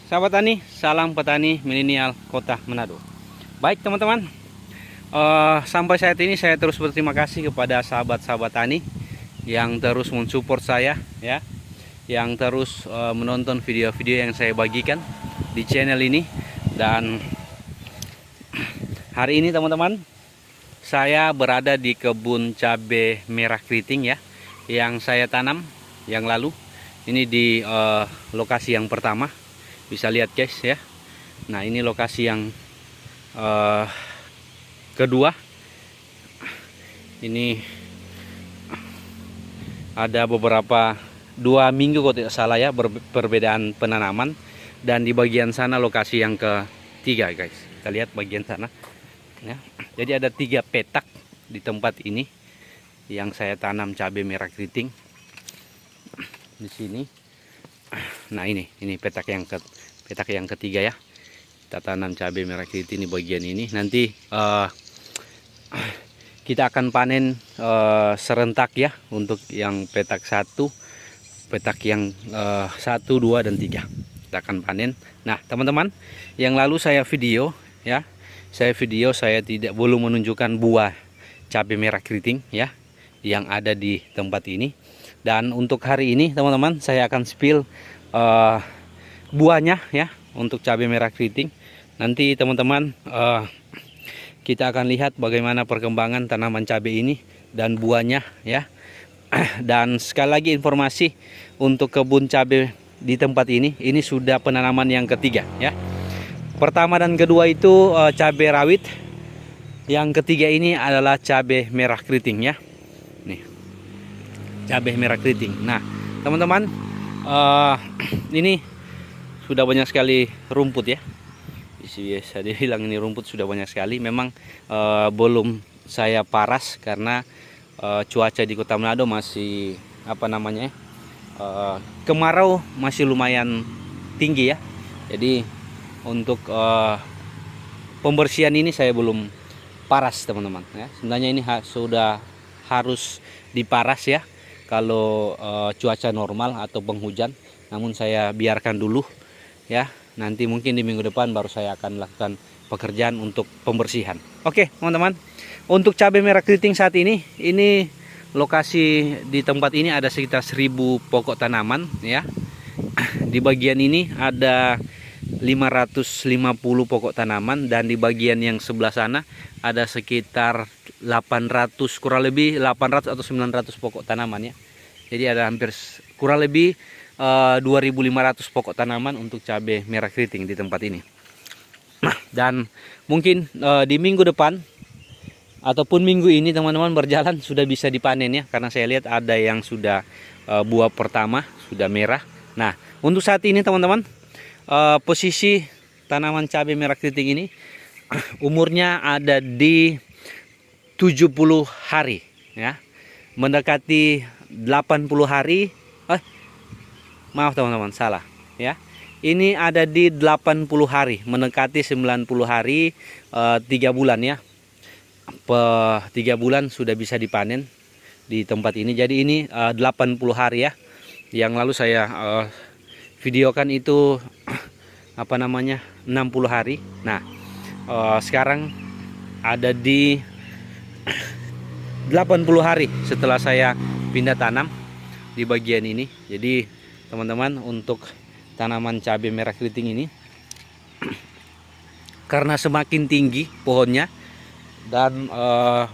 sahabat tani, salam petani milenial Kota Manado. Baik teman-teman, sampai saat ini saya terus berterima kasih kepada sahabat-sahabat tani yang terus mensupport saya, ya, yang terus menonton video-video yang saya bagikan di channel ini. Dan hari ini teman-teman, saya berada di kebun cabai merah keriting, ya, yang saya tanam yang lalu. Ini di lokasi yang pertama. Bisa lihat guys, ya. Nah, ini lokasi yang kedua. Ini ada beberapa 2 minggu kalau tidak salah, ya, perbedaan penanaman. Dan di bagian sana lokasi yang ketiga guys. Kita lihat bagian sana, ya. Jadi ada 3 petak di tempat ini yang saya tanam cabai merah keriting di sini. Nah, ini petak yang ketiga, ya. Kita tanam cabai merah keriting di bagian ini. Nanti kita akan panen serentak, ya, untuk yang petak 1, petak yang 1, 2 dan 3 kita akan panen. Nah teman-teman, yang lalu saya video, ya, saya belum menunjukkan buah cabai merah keriting, ya, yang ada di tempat ini. Dan untuk hari ini teman-teman, saya akan spill buahnya, ya, untuk cabai merah keriting. Nanti teman-teman, kita akan lihat bagaimana perkembangan tanaman cabai ini dan buahnya, ya. Dan sekali lagi informasi untuk kebun cabai di tempat ini sudah penanaman yang ketiga, ya. Pertama dan kedua itu cabai rawit. Yang ketiga ini adalah cabai merah keriting, ya. Nih, cabai merah keriting. Nah teman-teman, ini sudah banyak sekali rumput, ya. Bisa dibilang ini rumput sudah banyak sekali. Memang belum saya paras karena cuaca di Kota Manado masih kemarau, masih lumayan tinggi, ya. Jadi untuk pembersihan ini saya belum paras teman-teman, ya. Sebenarnya ini sudah harus diparas, ya, kalau cuaca normal atau penghujan. Namun saya biarkan dulu, ya. Nanti mungkin di minggu depan baru saya akan melakukan pekerjaan untuk pembersihan. Oke teman-teman, untuk cabai merah keriting saat ini lokasi di tempat ini ada sekitar 1000 pokok tanaman, ya. Di bagian ini ada 550 pokok tanaman, dan di bagian yang sebelah sana ada sekitar 800, kurang lebih 800 atau 900 pokok tanaman, ya. Jadi ada hampir kurang lebih 2500 pokok tanaman untuk cabai merah keriting di tempat ini. Dan mungkin di minggu depan ataupun minggu ini teman-teman berjalan sudah bisa dipanen, ya, karena saya lihat ada yang sudah buah pertama sudah merah. Nah untuk saat ini teman-teman, posisi tanaman cabai merah keriting ini umurnya ada di 70 hari, ya, mendekati 80 hari. Maaf teman-teman, salah, ya. Ini ada di 80 hari, mendekati 90 hari, 3 bulan, ya. 3 bulan sudah bisa dipanen di tempat ini. Jadi ini 80 hari, ya. Yang lalu saya videokan itu 60 hari. Nah sekarang ada di 80 hari setelah saya pindah tanam di bagian ini. Jadi teman-teman, untuk tanaman cabai merah keriting ini karena semakin tinggi pohonnya dan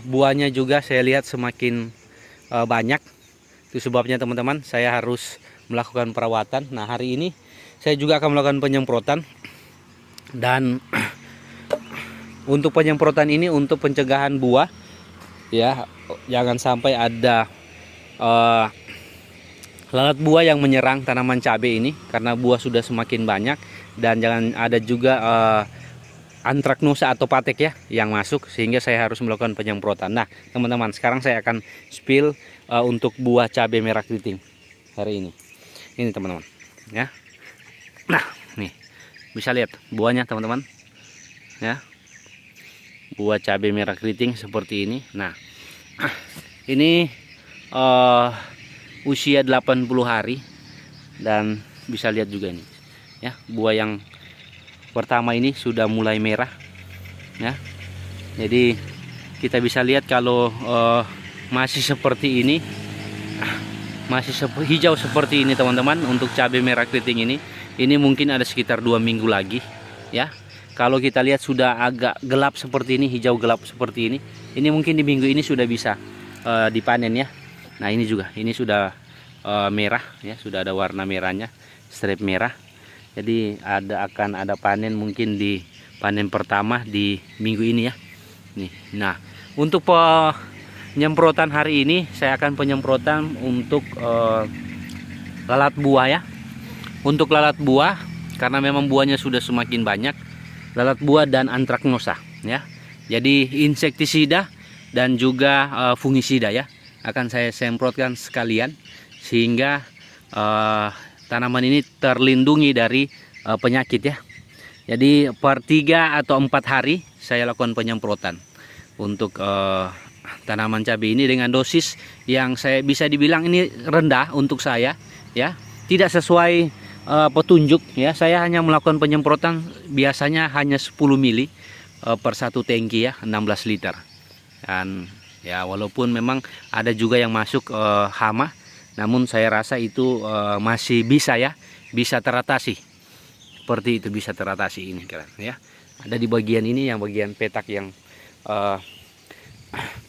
buahnya juga saya lihat semakin banyak, itu sebabnya teman-teman saya harus melakukan perawatan. Nah hari ini saya juga akan melakukan penyemprotan. Dan untuk penyemprotan ini untuk pencegahan buah, ya, jangan sampai ada lalat buah yang menyerang tanaman cabai ini, karena buah sudah semakin banyak. Dan jangan ada juga antraknosa atau patek, ya, yang masuk, sehingga saya harus melakukan penyemprotan. Nah teman-teman, sekarang saya akan spill untuk buah cabai merah keriting hari ini teman-teman, ya. Nah nih, bisa lihat buahnya teman-teman, ya, buah cabai merah keriting seperti ini. Nah ini usia 80 hari, dan bisa lihat juga ini ya. Buah yang pertama ini sudah mulai merah ya. Jadi kita bisa lihat kalau masih seperti ini, masih hijau seperti ini teman-teman, untuk cabai merah keriting ini mungkin ada sekitar 2 minggu lagi ya. Kalau kita lihat sudah agak gelap seperti ini, hijau gelap seperti ini mungkin di minggu ini sudah bisa dipanen ya. Nah ini juga, ini sudah merah ya, sudah ada warna merahnya, strip merah. Jadi akan ada panen mungkin di panen pertama di minggu ini ya. Nih, nah untuk penyemprotan hari ini saya akan penyemprotan untuk lalat buah ya. Untuk lalat buah, karena memang buahnya sudah semakin banyak, lalat buah dan antraknosa ya. Jadi insektisida dan juga fungisida ya akan saya semprotkan sekalian, sehingga tanaman ini terlindungi dari penyakit ya. Jadi per 3 atau 4 hari saya lakukan penyemprotan untuk tanaman cabai ini dengan dosis yang saya bisa dibilang ini rendah untuk saya ya, tidak sesuai petunjuk ya. Saya hanya melakukan penyemprotan biasanya hanya 10 mili per 1 tangki ya, 16 liter. Dan ya walaupun memang ada juga yang masuk hama, namun saya rasa itu masih bisa ya, bisa teratasi. Seperti itu, bisa teratasi ini ya. Ada di bagian ini, yang bagian petak yang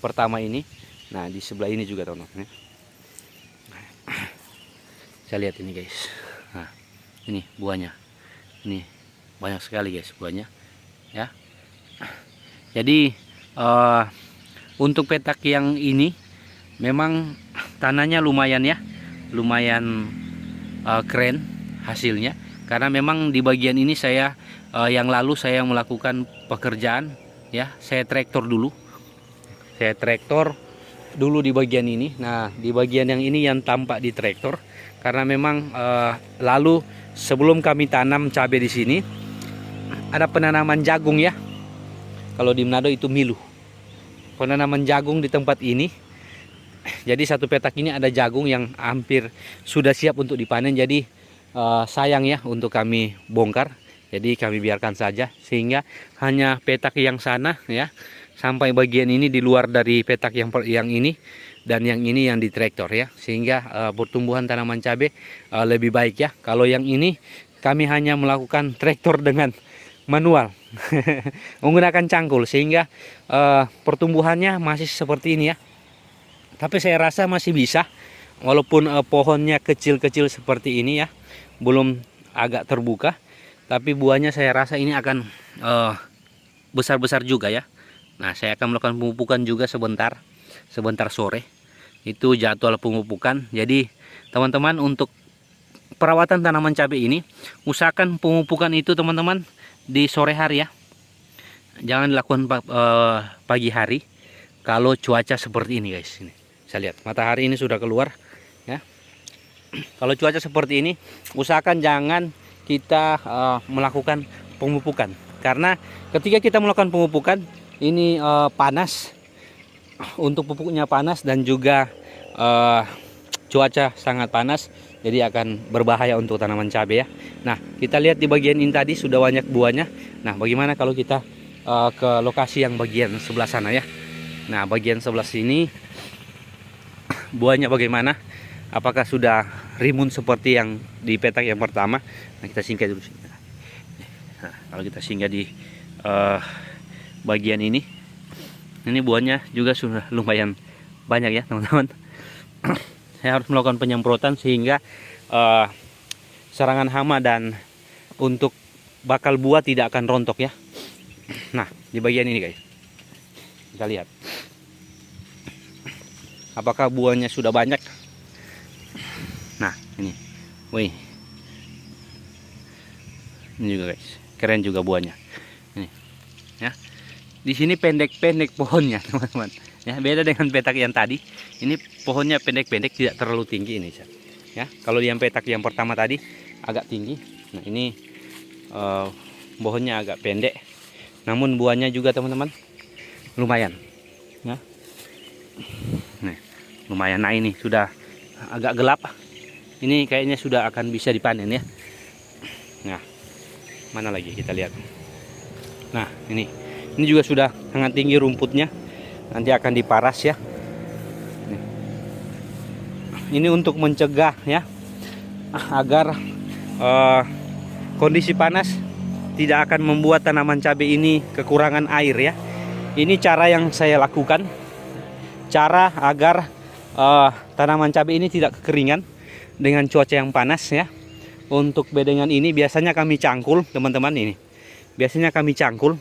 pertama ini. Nah di sebelah ini juga teman-teman ya. Saya lihat ini guys. Nah ini buahnya, ini banyak sekali guys buahnya ya. Jadi untuk petak yang ini memang tanahnya lumayan ya, lumayan keren hasilnya, karena memang di bagian ini saya yang lalu saya melakukan pekerjaan ya. Saya traktor dulu di bagian ini. Nah di bagian yang ini yang tampak di traktor, karena memang lalu sebelum kami tanam cabai di sini ada penanaman jagung ya. Kalau di Manado itu milu, penanaman jagung di tempat ini. Jadi satu petak ini ada jagung yang hampir sudah siap untuk dipanen. Jadi sayang ya untuk kami bongkar. Jadi kami biarkan saja, sehingga hanya petak yang sana ya, sampai bagian ini di luar dari petak yang ini, dan yang ini yang di traktor ya, sehingga pertumbuhan tanaman cabai lebih baik ya. Kalau yang ini kami hanya melakukan traktor dengan manual menggunakan cangkul, sehingga pertumbuhannya masih seperti ini ya. Tapi saya rasa masih bisa, walaupun pohonnya kecil-kecil seperti ini ya, belum agak terbuka, tapi buahnya saya rasa ini akan besar-besar juga ya. Nah saya akan melakukan pemupukan juga sebentar sore, itu jadwal pemupukan. Jadi teman-teman, untuk perawatan tanaman cabai ini usahakan pemupukan itu teman-teman di sore hari ya, jangan dilakukan pagi hari kalau cuaca seperti ini guys. Ini saya lihat matahari ini sudah keluar ya. Kalau cuaca seperti ini usahakan jangan kita melakukan pemupukan, karena ketika kita melakukan pemupukan ini panas, untuk pupuknya panas, dan juga cuaca sangat panas, jadi akan berbahaya untuk tanaman cabai ya. Nah kita lihat di bagian ini tadi sudah banyak buahnya. Nah bagaimana kalau kita ke lokasi yang bagian sebelah sana ya. Nah bagian sebelah sini buahnya bagaimana, apakah sudah rimbun seperti yang di petak yang pertama. Nah kita singgah dulu sini. Nah kalau kita singgah di bagian ini buahnya juga sudah lumayan banyak ya teman-teman. Saya harus melakukan penyemprotan sehingga serangan hama dan untuk bakal buah tidak akan rontok ya. Nah di bagian ini guys, kita lihat apakah buahnya sudah banyak. Nah ini, wih, ini juga guys, keren juga buahnya. Ini ya, di sini pendek-pendek pohonnya teman-teman ya, beda dengan petak yang tadi. Ini pohonnya pendek-pendek, tidak terlalu tinggi ini ya. Kalau yang petak yang pertama tadi agak tinggi. Nah ini pohonnya agak pendek, namun buahnya juga teman-teman lumayan ya. Nih, lumayan. Nah ini sudah agak gelap, ini kayaknya sudah akan bisa dipanen ya. Nah, mana lagi kita lihat. Nah, ini juga sudah sangat tinggi rumputnya. Nanti akan diparas ya. Ini untuk mencegah ya, agar kondisi panas tidak akan membuat tanaman cabai ini kekurangan air ya. Ini cara yang saya lakukan, cara agar tanaman cabai ini tidak kekeringan dengan cuaca yang panas ya. Untuk bedengan ini biasanya kami cangkul teman-teman, ini biasanya kami cangkul.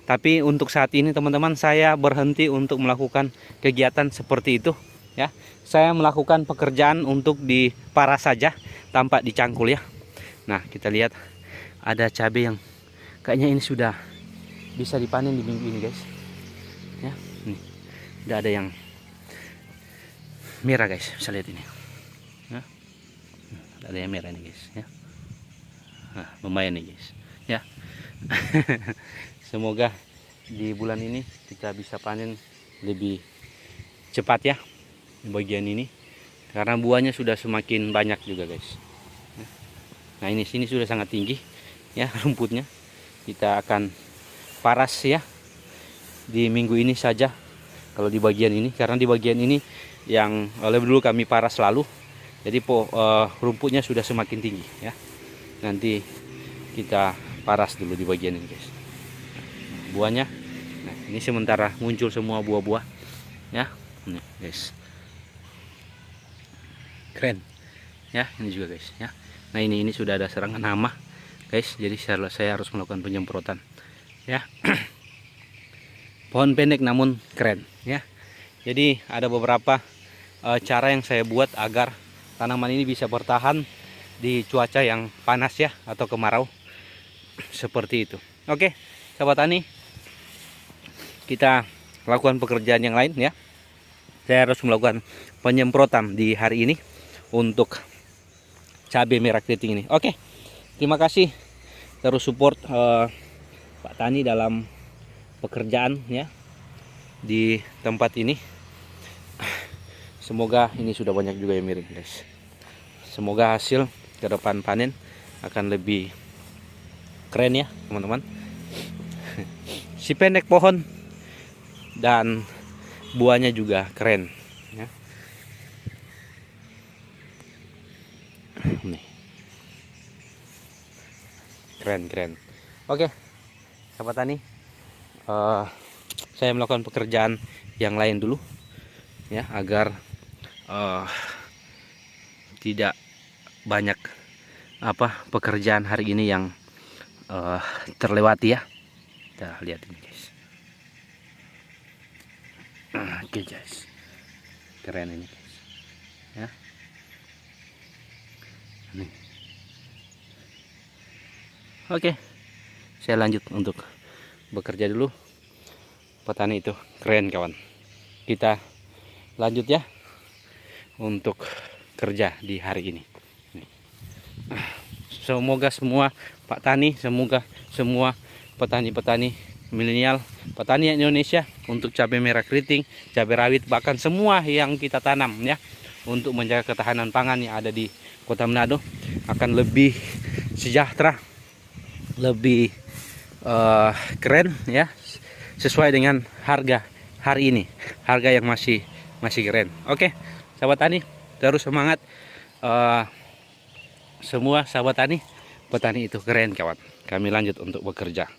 Tapi untuk saat ini teman-teman, saya berhenti untuk melakukan kegiatan seperti itu ya. Saya melakukan pekerjaan untuk diparas saja tanpa dicangkul ya. Nah, kita lihat ada cabai yang kayaknya ini sudah bisa dipanen di minggu ini guys ya. Nih, udah ada yang merah guys, bisa lihat ini ya. Ada yang merah nih guys ya. Nah, lumayan nih guys ya. Semoga di bulan ini kita bisa panen lebih cepat ya di bagian ini, karena buahnya sudah semakin banyak juga guys. Nah, ini sini sudah sangat tinggi ya rumputnya. Kita akan paras ya di minggu ini saja kalau di bagian ini, karena di bagian ini yang lebih dulu kami paras lalu, jadi rumputnya sudah semakin tinggi ya. Nanti kita paras dulu di bagian ini guys. Buahnya, nah ini sementara muncul semua buah-buah ya. Nih guys, keren ya ini juga guys ya. Nah, ini sudah ada serangan hama guys, jadi saya harus melakukan penyemprotan ya. Pohon pendek namun keren ya. Jadi ada beberapa cara yang saya buat agar tanaman ini bisa bertahan di cuaca yang panas ya, atau kemarau seperti itu. Oke sahabat tani, kita lakukan pekerjaan yang lain ya. Saya harus melakukan penyemprotan di hari ini untuk cabai merah keriting ini. Oke, terima kasih terus support Pak Tani dalam pekerjaan ya di tempat ini. Semoga ini sudah banyak juga yang miring guys. Semoga hasil ke depan panen akan lebih keren ya teman-teman. Si pendek pohon dan buahnya juga keren ya. Nih, keren. Oke sahabat tani, saya melakukan pekerjaan yang lain dulu ya, agar tidak banyak pekerjaan hari ini yang terlewati ya. Kita lihat ini guys. Oke guys, keren ini guys ya. Nih. Oke, saya lanjut untuk bekerja dulu. Petani itu keren kawan. Kita lanjut ya untuk kerja di hari ini. Semoga semua Pak Tani, semoga semua petani-petani milenial, petani Indonesia, untuk cabai merah keriting, cabai rawit, bahkan semua yang kita tanam ya, untuk menjaga ketahanan pangan yang ada di Kota Manado akan lebih sejahtera, lebih keren ya, sesuai dengan harga hari ini, harga yang masih keren. Oke sahabat tani, terus semangat semua sahabat tani. Petani itu keren kawan. Kami lanjut untuk bekerja.